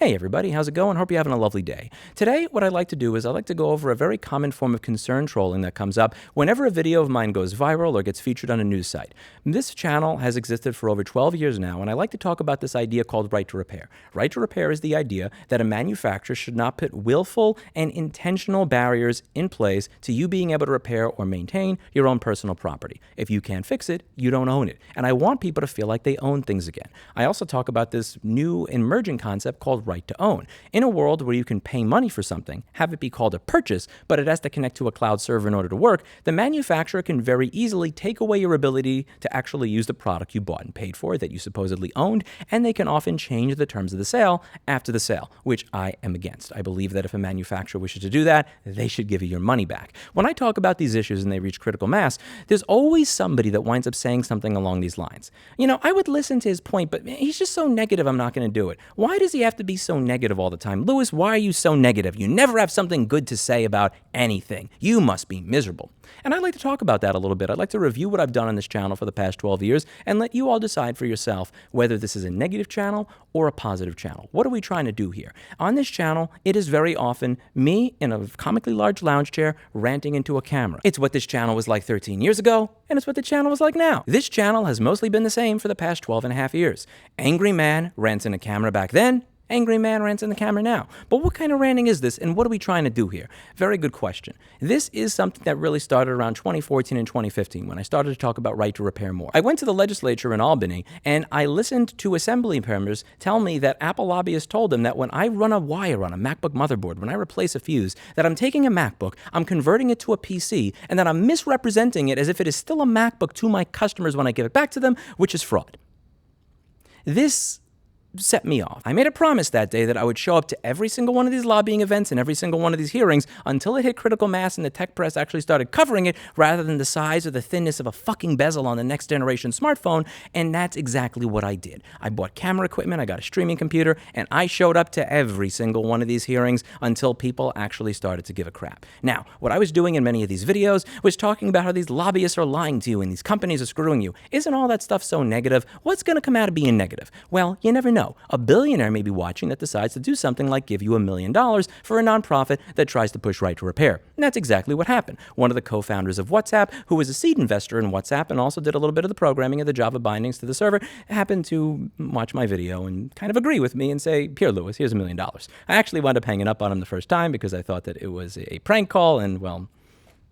Hey everybody, how's it going? Hope you're having a lovely day. Today, what I'd like to do is I'd like to go over a very common form of concern trolling that comes up whenever a video of mine goes viral or gets featured on a news site. This channel has existed for over 12 years now, and I like to talk about this idea called right to repair. Right to repair is the idea that a manufacturer should not put willful and intentional barriers in place to you being able to repair or maintain your own personal property. If you can't fix it, you don't own it. And I want people to feel like they own things again. I also talk about this new emerging concept called right to own. In a world where you can pay money for something, have it be called a purchase, but it has to connect to a cloud server in order to work, the manufacturer can very easily take away your ability to actually use the product you bought and paid for that you supposedly owned, and they can often change the terms of the sale after the sale, which I am against. I believe that if a manufacturer wishes to do that, they should give you your money back. When I talk about these issues and they reach critical mass, there's always somebody that winds up saying something along these lines. You know, I would listen to his point, but he's just so negative, I'm not going to do it. Why does he have to be so negative all the time? Lewis, why are you so negative? You never have something good to say about anything. You must be miserable. And I'd like to talk about that a little bit. I'd like to review what I've done on this channel for the past 12 years and let you all decide for yourself whether this is a negative channel or a positive channel. What are we trying to do here? On this channel, it is very often me in a comically large lounge chair ranting into a camera. It's what this channel was like 13 years ago, and it's what the channel was like now. This channel has mostly been the same for the past 12 and a half years. Angry man rants in a camera back then. Angry man rants in the camera now. But what kind of ranting is this, and what are we trying to do here? Very good question. This is something that really started around 2014 and 2015 when I started to talk about right to repair more. I went to the legislature in Albany, and I listened to assembly members tell me that Apple lobbyists told them that when I run a wire on a MacBook motherboard, when I replace a fuse, that I'm taking a MacBook, I'm converting it to a PC, and that I'm misrepresenting it as if it is still a MacBook to my customers when I give it back to them, which is fraud. This set me off. I made a promise that day that I would show up to every single one of these lobbying events and every single one of these hearings until it hit critical mass and the tech press actually started covering it rather than the size or the thinness of a fucking bezel on the next generation smartphone, and that's exactly what I did. I bought camera equipment, I got a streaming computer, and I showed up to every single one of these hearings until people actually started to give a crap. Now, what I was doing in many of these videos was talking about how these lobbyists are lying to you and these companies are screwing you. Isn't all that stuff so negative? What's going to come out of being negative? Well, you never know. A billionaire may be watching that decides to do something like give you $1 million for a nonprofit that tries to push right to repair. And that's exactly what happened. One of the co-founders of WhatsApp, who was a seed investor in WhatsApp and also did a little bit of the programming of the Java bindings to the server, happened to watch my video and kind of agree with me and say, here, Lewis, here's $1 million. I actually wound up hanging up on him the first time because I thought that it was a prank call, and well,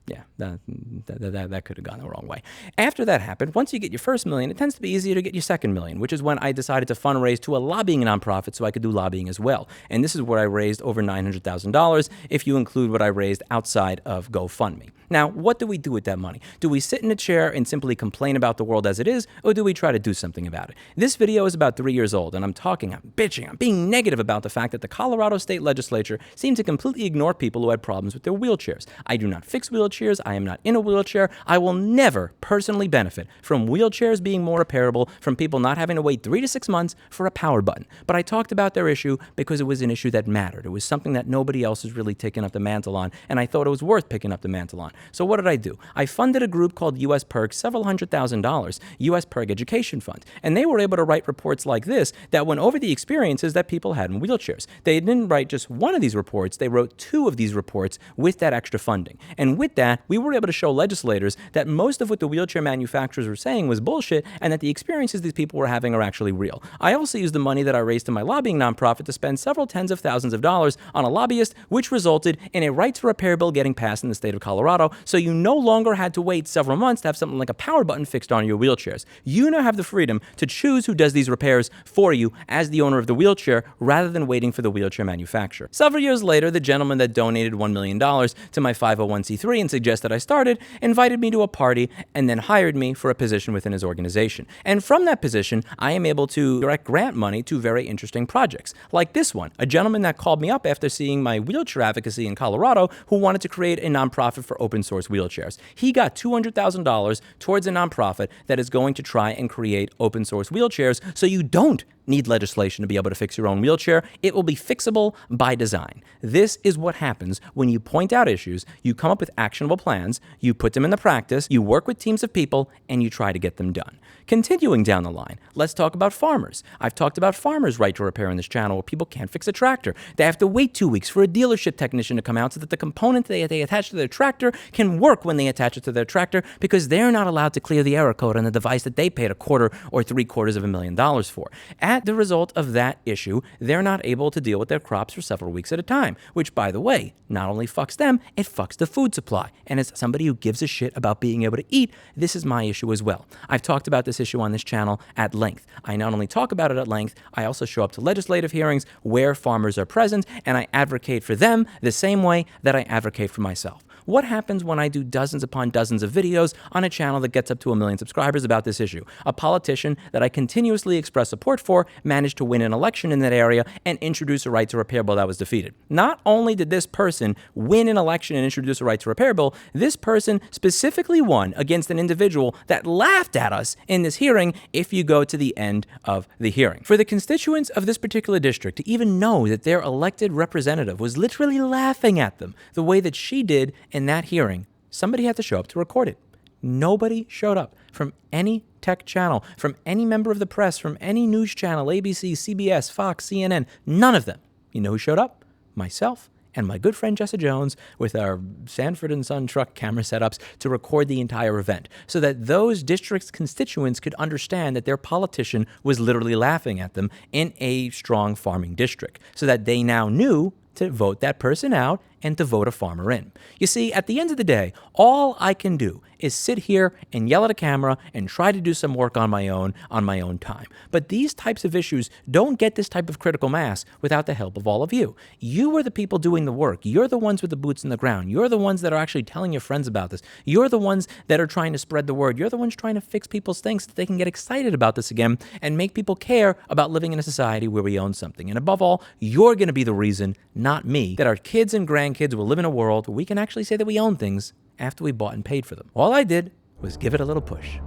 yeah, that could have gone the wrong way. After that happened, once you get your first million, it tends to be easier to get your second million, which is when I decided to fundraise to a lobbying nonprofit so I could do lobbying as well. And this is where I raised over $900,000 if you include what I raised outside of GoFundMe. Now, what do we do with that money? Do we sit in a chair and simply complain about the world as it is, or do we try to do something about it? This video is about 3 years old, and I'm bitching, I'm being negative about the fact that the Colorado State Legislature seemed to completely ignore people who had problems with their wheelchairs. I do not fix wheelchairs. I am not in a wheelchair. I will never personally benefit from wheelchairs being more repairable, from people not having to wait 3 to 6 months for a power button. But I talked about their issue because it was an issue that mattered. It was something that nobody else is really taking up the mantle on, and I thought it was worth picking up the mantle on. So what did I do? I funded a group called US PERG, several $100,000, US PERG Education Fund, and they were able to write reports like this that went over the experiences that people had in wheelchairs. They didn't write just one of these reports, they wrote 2 of these reports with that extra funding. And with that, we were able to show legislators that most of what the wheelchair manufacturers were saying was bullshit and that the experiences these people were having are actually real. I also used the money that I raised in my lobbying nonprofit to spend several tens of thousands of dollars on a lobbyist, which resulted in a right to repair bill getting passed in the state of Colorado, so you no longer had to wait several months to have something like a power button fixed on your wheelchairs. You now have the freedom to choose who does these repairs for you as the owner of the wheelchair rather than waiting for the wheelchair manufacturer. Several years later, the gentleman that donated $1 million to my 501c3 and suggested I started invited me to a party and then hired me for a position within his organization. And from that position, I am able to direct grant money to very interesting projects. Like this one, a gentleman that called me up after seeing my wheelchair advocacy in Colorado who wanted to create a nonprofit for open source wheelchairs. He got $200,000 towards a nonprofit that is going to try and create open source wheelchairs so you don't need legislation to be able to fix your own wheelchair. It will be fixable by design. This is what happens when you point out issues, you come up with actionable plans, you put them into practice, you work with teams of people, and you try to get them done. Continuing down the line, let's talk about farmers. I've talked about farmers' right to repair in this channel where people can't fix a tractor. They have to wait 2 weeks for a dealership technician to come out so that the component they attach to their tractor can work when they attach it to their tractor, because they're not allowed to clear the error code on the device that they paid $250,000 or $750,000 for. As the result of that issue, they're not able to deal with their crops for several weeks at a time, which, by the way, not only fucks them, it fucks the food supply. And as somebody who gives a shit about being able to eat, this is my issue as well. I've talked about this issue on this channel at length. I not only talk about it at length, I also show up to legislative hearings where farmers are present, and I advocate for them the same way that I advocate for myself. What happens when I do dozens upon dozens of videos on a channel that gets up to 1 million subscribers about this issue? A politician that I continuously express support for managed to win an election in that area and introduce a right to repair bill that was defeated. Not only did this person win an election and introduce a right to repair bill, this person specifically won against an individual that laughed at us in this hearing if you go to the end of the hearing. For the constituents of this particular district to even know that their elected representative was literally laughing at them the way that she did in that hearing, somebody had to show up to record it. Nobody showed up from any tech channel, from any member of the press, from any news channel, ABC, CBS, Fox, CNN, none of them. You know who showed up? Myself and my good friend Jessa Jones with our Sanford & Son truck camera setups to record the entire event so that those district's constituents could understand that their politician was literally laughing at them in a strong farming district, so that they now knew to vote that person out and to vote a farmer in. You see, at the end of the day, all I can do is sit here and yell at a camera and try to do some work on my own time. But these types of issues don't get this type of critical mass without the help of all of you. You are the people doing the work. You're the ones with the boots in the ground. You're the ones that are actually telling your friends about this. You're the ones that are trying to spread the word. You're the ones trying to fix people's things so that they can get excited about this again and make people care about living in a society where we own something. And above all, you're going to be the reason, not me, that our kids and grandkids will live in a world where we can actually say that we own things after we bought and paid for them. All I did was give it a little push.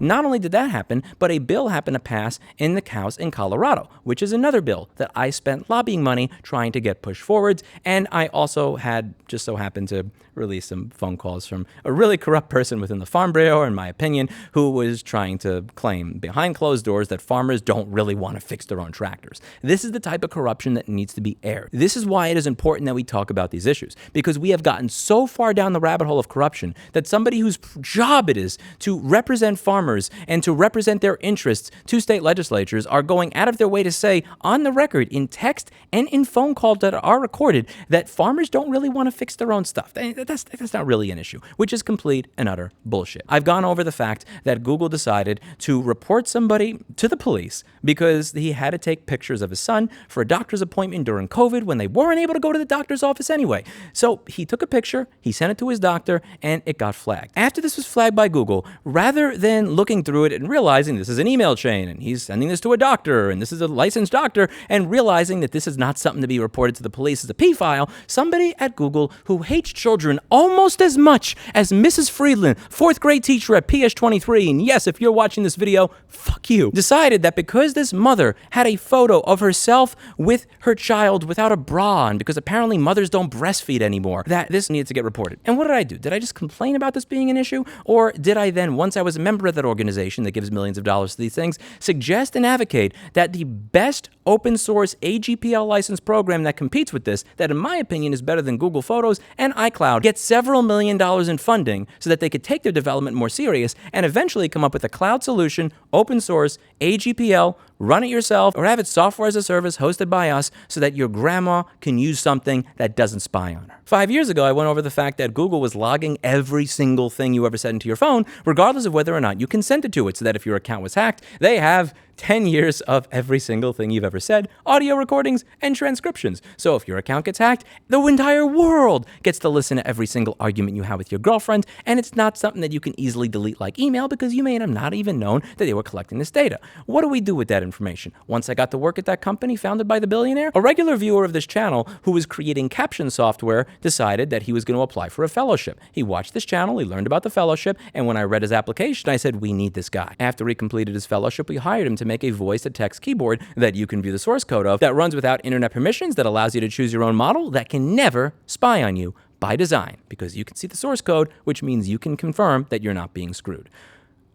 Not only did that happen, but a bill happened to pass in the House in Colorado, which is another bill that I spent lobbying money trying to get pushed forwards. And I also had just so happened to release some phone calls from a really corrupt person within the Farm Bureau, in my opinion, who was trying to claim behind closed doors that farmers don't really want to fix their own tractors. This is the type of corruption that needs to be aired. This is why it is important that we talk about these issues, because we have gotten so far down the rabbit hole of corruption that somebody whose job it is to represent farmers and to represent their interests to state legislatures are going out of their way to say on the record, in text and in phone calls that are recorded, that farmers don't really want to fix their own stuff. That's not really an issue, which is complete and utter bullshit. I've gone over the fact that Google decided to report somebody to the police because he had to take pictures of his son for a doctor's appointment during COVID when they weren't able to go to the doctor's office anyway. So he took a picture, he sent it to his doctor, and it got flagged. After this was flagged by Google, rather than looking through it and realizing this is an email chain and he's sending this to a doctor and this is a licensed doctor, and realizing that this is not something to be reported to the police as a P file, somebody at Google who hates children almost as much as Mrs. Friedland, 4th grade teacher at PS23, and yes, if you're watching this video, fuck you, decided that because this mother had a photo of herself with her child without a bra on, because apparently mothers don't breastfeed anymore, that this needs to get reported. And what did I do? Did I just complain about this being an issue? Or did I then, once I was a member of that organization that gives millions of dollars to these things, suggest and advocate that the best open source AGPL license program that competes with this, that in my opinion is better than Google Photos and iCloud, get several $1 million in funding so that they could take their development more serious and eventually come up with a cloud solution, open source, AGPL, run it yourself, or have it software as a service hosted by us so that your grandma can use something that doesn't spy on her. 5 years ago, I went over the fact that Google was logging every single thing you ever said into your phone, regardless of whether or not you consented to it, so that if your account was hacked, they have 10 years of every single thing you've ever said, audio recordings, and transcriptions. So if your account gets hacked, the entire world gets to listen to every single argument you have with your girlfriend, and it's not something that you can easily delete like email because you may have not even known that they were collecting this data. What do we do with that information? Once I got to work at that company founded by the billionaire, a regular viewer of this channel who was creating caption software decided that he was going to apply for a fellowship. He watched this channel, he learned about the fellowship, and when I read his application, I said, we need this guy. After he completed his fellowship, we hired him to to make a voice-to-text keyboard that you can view the source code of, that runs without internet permissions, that allows you to choose your own model, that can never spy on you by design, because you can see the source code, which means you can confirm that you're not being screwed.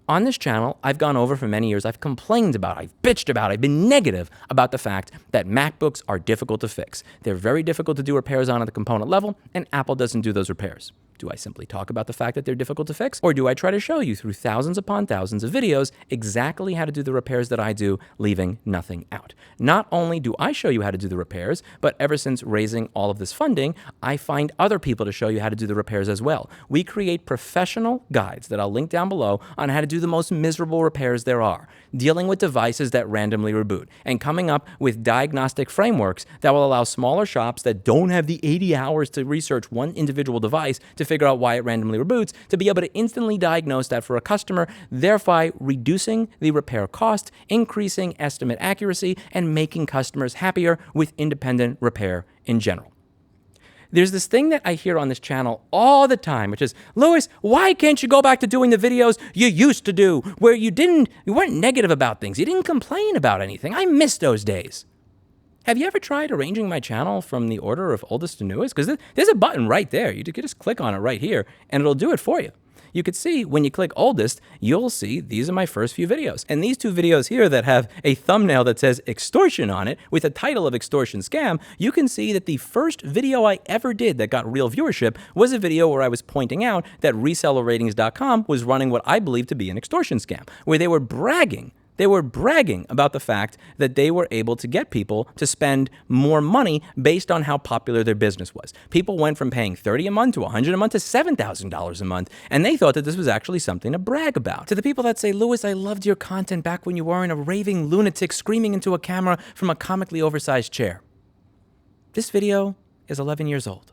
On this channel, I've gone over for many years, I've complained about, I've bitched about, I've been negative about the fact that MacBooks are difficult to fix. They're very difficult to do repairs on at the component level, and Apple doesn't do those repairs. Do I simply talk about the fact that they're difficult to fix? Or do I try to show you through thousands upon thousands of videos exactly how to do the repairs that I do, leaving nothing out? Not only do I show you how to do the repairs, but ever since raising all of this funding, I find other people to show you how to do the repairs as well. We create professional guides that I'll link down below on how to do the most miserable repairs there are, dealing with devices that randomly reboot, and coming up with diagnostic frameworks that will allow smaller shops that don't have the 80 hours to research one individual device to figure out why it randomly reboots, to be able to instantly diagnose that for a customer, thereby reducing the repair cost, increasing estimate accuracy, and making customers happier with independent repair in general. There's this thing that I hear on this channel all the time, which is, Louis, why can't you go back to doing the videos you used to do, where you weren't negative about things, you didn't complain about anything? I miss those days. Have you ever tried arranging my channel from the order of oldest to newest? Because there's a button right there. You can just click on it right here, and it'll do it for you. You could see when you click oldest, you'll see these are my first few videos. And these two videos here that have a thumbnail that says extortion on it with a title of extortion scam, you can see that the first video I ever did that got real viewership was a video where I was pointing out that resellerratings.com was running what I believe to be an extortion scam, where they were bragging. They were bragging about the fact that they were able to get people to spend more money based on how popular their business was. People went from paying $30 a month to $100 a month to $7,000 a month, and they thought that this was actually something to brag about. To the people that say, Louis, I loved your content back when you weren't a raving lunatic screaming into a camera from a comically oversized chair. This video is 11 years old.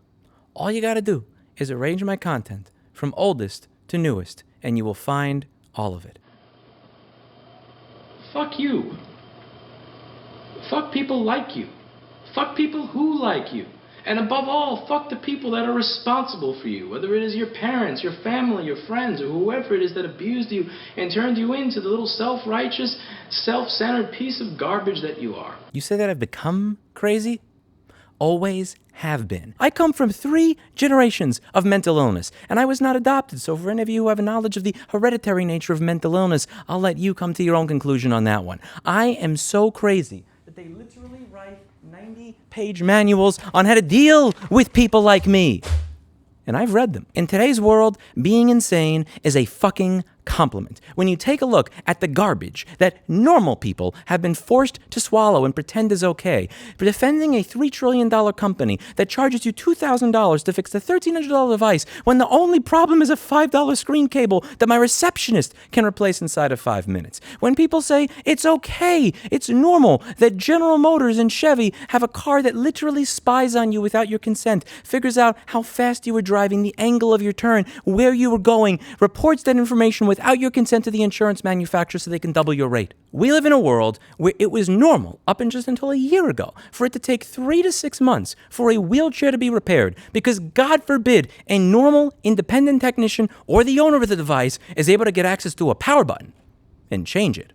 All you gotta do is arrange my content from oldest to newest, and you will find all of it. Fuck you. Fuck people like you. Fuck people who like you. And above all, fuck the people that are responsible for you, whether it is your parents, your family, your friends, or whoever it is that abused you and turned you into the little self-righteous, self-centered piece of garbage that you are. You say that I've become crazy? Always have been. I come from 3 generations of mental illness, and I was not adopted, so for any of you who have a knowledge of the hereditary nature of mental illness, I'll let you come to your own conclusion on that one. I am so crazy that they literally write 90-page manuals on how to deal with people like me. And I've read them. In today's world, being insane is a fucking compliment. When you take a look at the garbage that normal people have been forced to swallow and pretend is okay, for defending a $3 trillion company that charges you $2,000 to fix the $1,300 device when the only problem is a $5 screen cable that my receptionist can replace inside of 5 minutes. When people say it's okay, it's normal that General Motors and Chevy have a car that literally spies on you without your consent, figures out how fast you were driving, the angle of your turn, where you were going, reports that information without your consent to the insurance manufacturer so they can double your rate. We live in a world where it was normal, up until a year ago, for it to take 3 to 6 months for a wheelchair to be repaired because, God forbid, a normal, independent technician or the owner of the device is able to get access to a power button and change it.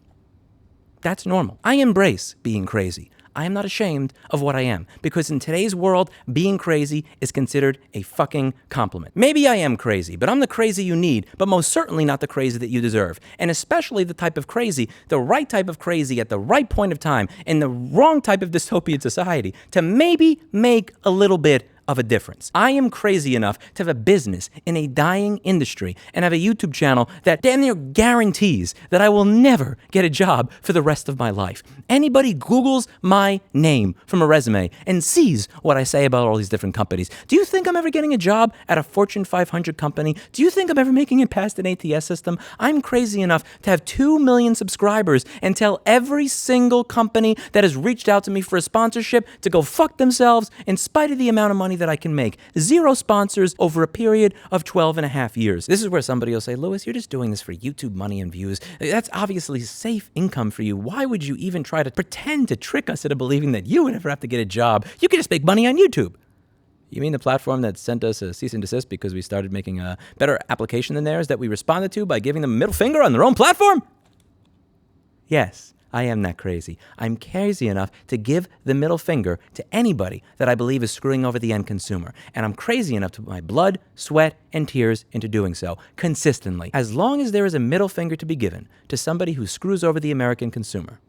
That's normal. I embrace being crazy. I am not ashamed of what I am, because in today's world, being crazy is considered a fucking compliment. Maybe I am crazy, but I'm the crazy you need, but most certainly not the crazy that you deserve. And especially the type of crazy, the right type of crazy at the right point of time, in the wrong type of dystopian society, to maybe make a little bit of a difference. I am crazy enough to have a business in a dying industry and have a YouTube channel that damn near guarantees that I will never get a job for the rest of my life. Anybody Googles my name from a resume and sees what I say about all these different companies. Do you think I'm ever getting a job at a Fortune 500 company? Do you think I'm ever making it past an ATS system? I'm crazy enough to have 2 million subscribers and tell every single company that has reached out to me for a sponsorship to go fuck themselves in spite of the amount of money that I can make. 0 sponsors over a period of 12 and a half years. This is where somebody will say, Louis, you're just doing this for YouTube money and views. That's obviously safe income for you. Why would you even try to pretend to trick us into believing that you would ever have to get a job? You could just make money on YouTube. You mean the platform that sent us a cease and desist because we started making a better application than theirs that we responded to by giving them a middle finger on their own platform? Yes, I am that crazy. I'm crazy enough to give the middle finger to anybody that I believe is screwing over the end consumer. And I'm crazy enough to put my blood, sweat, and tears into doing so consistently. As long as there is a middle finger to be given to somebody who screws over the American consumer,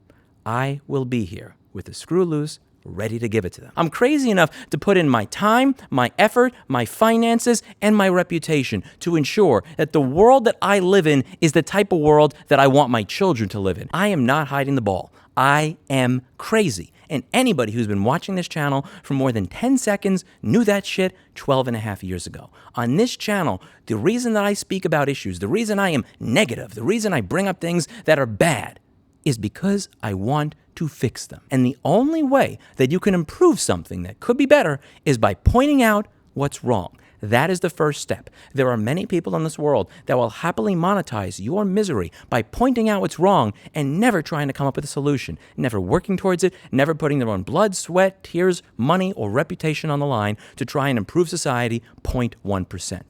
I will be here with the screw loose, ready to give it to them. I'm crazy enough to put in my time, my effort, my finances, and my reputation to ensure that the world that I live in is the type of world that I want my children to live in. I am not hiding the ball. I am crazy. And anybody who's been watching this channel for more than 10 seconds knew that shit 12 and a half years ago. On this channel, the reason that I speak about issues, the reason I am negative, the reason I bring up things that are bad is because I want to fix them. And the only way that you can improve something that could be better is by pointing out what's wrong. That is the first step. There are many people in this world that will happily monetize your misery by pointing out what's wrong and never trying to come up with a solution, never working towards it, never putting their own blood, sweat, tears, money, or reputation on the line to try and improve society 0.1%.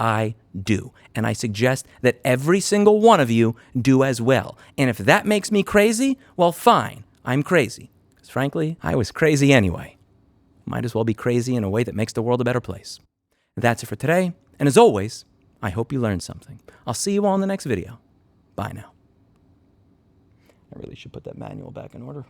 I do. And I suggest that every single one of you do as well. And if that makes me crazy, well, fine, I'm crazy. Because frankly, I was crazy anyway. Might as well be crazy in a way that makes the world a better place. That's it for today. And as always, I hope you learned something. I'll see you all in the next video. Bye now. I really should put that manual back in order.